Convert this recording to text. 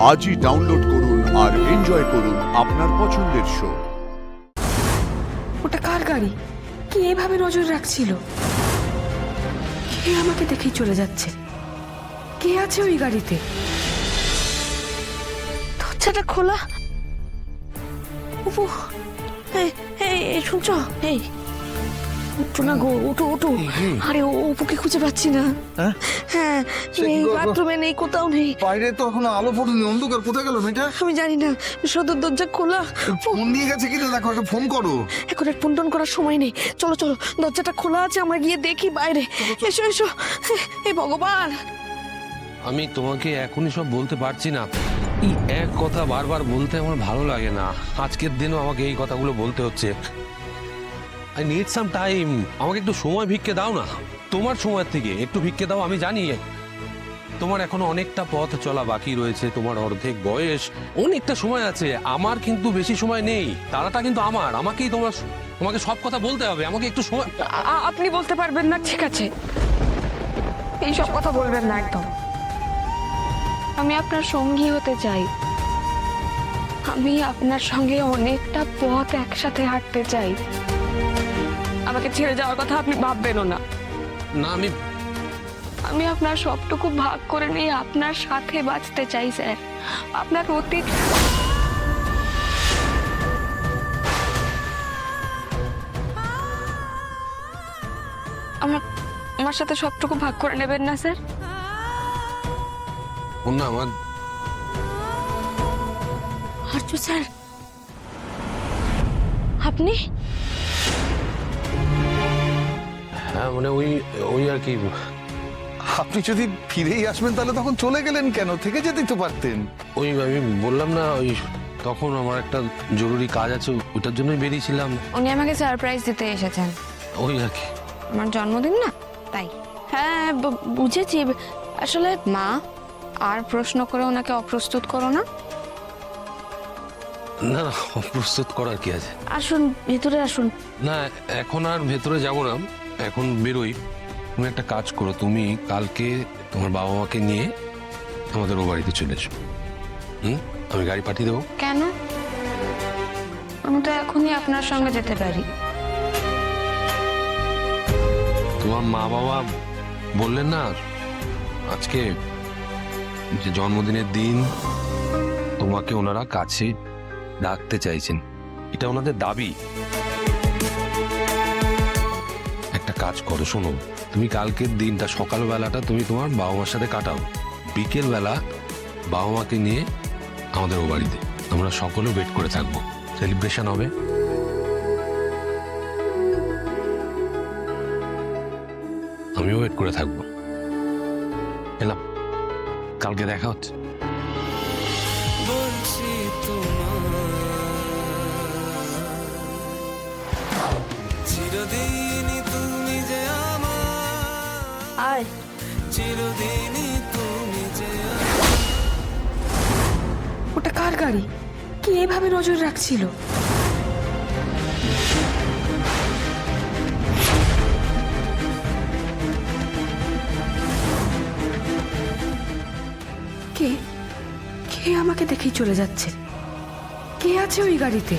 আজই ডাউনলোড করুন আর এনজয় করুন আপনার পছন্দের শো। ওটা কার গাড়ি? কে এভাবে নজর রাখছিল? কে আমাকে দেখেই চলে যাচ্ছে? কে আছে ওই গাড়িতে? দরজাটা খোলা। উপু, এই এই শুনছো? এই উঠো না গো, উঠো উঠো। আরে অপুকে খুঁজে পাচ্ছি না। হ্যাঁ, নেই বাথরুমে, নেই কোথাও নেই। বাইরে তো এখনো আলো ফোটেনি, অন্ধকার। কোথায় গেল মেয়েটা? আমি জানি না, সদর দরজা খোলা। ফোন নিয়ে গেছে কিনা দেখো, একটা ফোন করো। এখন আর ফোন করার সময় নেই। চলো চলো, দরজাটা খোলা আছে, আমরা গিয়ে দেখি বাইরে। এসো এসো। এই ভগবান, আমি তোমাকে এখনই সব বলতে পারছি না। এই এক কথা বারবার বলতে আমার ভালো লাগে না। আজকের দিনও আমাকে এই কথাগুলো বলতে হচ্ছে। I need some time. আমাকে একটু সময় ভিক্ষে দাও না। তোমার সময়ের থেকে একটু ভিক্ষে দাও। আমি জানি তোমার এখনো অনেকটা পথ চলা বাকি রয়েছে, তোমার অর্ধেক বয়স, অনেকটা সময় আছে। আমার কিন্তু বেশি সময় নেই, তারাটা কিন্তু আমার। আমাকেই তোমাকে সব কথা বলতে হবে। আমাকে একটু সময়। আপনি বলতে পারবেন না, ঠিক আছে? এইসব কথা বলবেন না একদম। আমি আপনার সঙ্গী হতে চাই। আমি আপনার সঙ্গে অনেকটা পথ একসাথে হাঁটতে চাই। আমাকে ছেড়ে যাওয়ার কথা আপনি ভাববেনও না। না, আমি আপনার সবটুকু ভাগ করে নিয়ে আপনার সাথে বাঁচতে চাই স্যার। আপনার অতীত, আমার সাথে সবটুকু ভাগ করে নেবেন না স্যার? না আমার আর্য স্যার, আপনি? হ্যাঁ, মানে ওই আর কি। আপনি যদি ফিরেই আসবেন তাহলে তখন চলে গেলেন কেন? থেকে যেতেই তো পারতেন। ওই আমি বললাম না, ওই তখন আমার একটা জরুরি কাজ আছে, ওটার জন্যই বেরিয়েছিলাম। উনি আমাকে সারপ্রাইজ দিতে এসেছেন। ওই আর কি। আমার জন্মদিন না, তাই। হ্যাঁ, বুঝেছি। আসলে মা, আর প্রশ্ন করে ওনাকে অপ্রস্তুত করো না। না না, প্রস্তুত করার কি আছে? আসুন, ভেতরে আসুন। না, এখন আর ভেতরে যাব না, এখন বেরোই। তুমি একটা কাজ করো, তুমি কালকে তোমার বাবা মাকে নিয়ে আমাদের ও বাড়িতে চলে এসো। আমি গাড়ি পাঠিয়ে দেবো। কেন? আমি তো এখনই আপনার সঙ্গে যেতে পারি। তোমার মা বাবা বললেন না আজকে যে জন্মদিনের দিন তোমাকে ওনারা কাছে রাখতে চাইছেন, এটা ওনাদের দাবি। একটা কাজ করো, শোনো, তুমি কালকের দিনটা সকালবেলাটা তুমি তোমার বাবা মার সাথে কাটাও, বিকেল বেলা বাবা মাকে নিয়ে আমাদের ও বাড়িতে আমরা সকলে ওয়েট করে থাকবো, সেলিব্রেশন হবে। আমিও ওয়েট করে থাকবো। এলাম, কালকে দেখা হচ্ছে। চিরদিনই তুমি যে আমার, আয়, চিরদিনই তুমি যে ওটা কার গাড়ি? কে এভাবে নজর রাখছিল? কে কে আমাকে দেখেই চলে যাচ্ছে? কে আছে ওই গাড়িতে?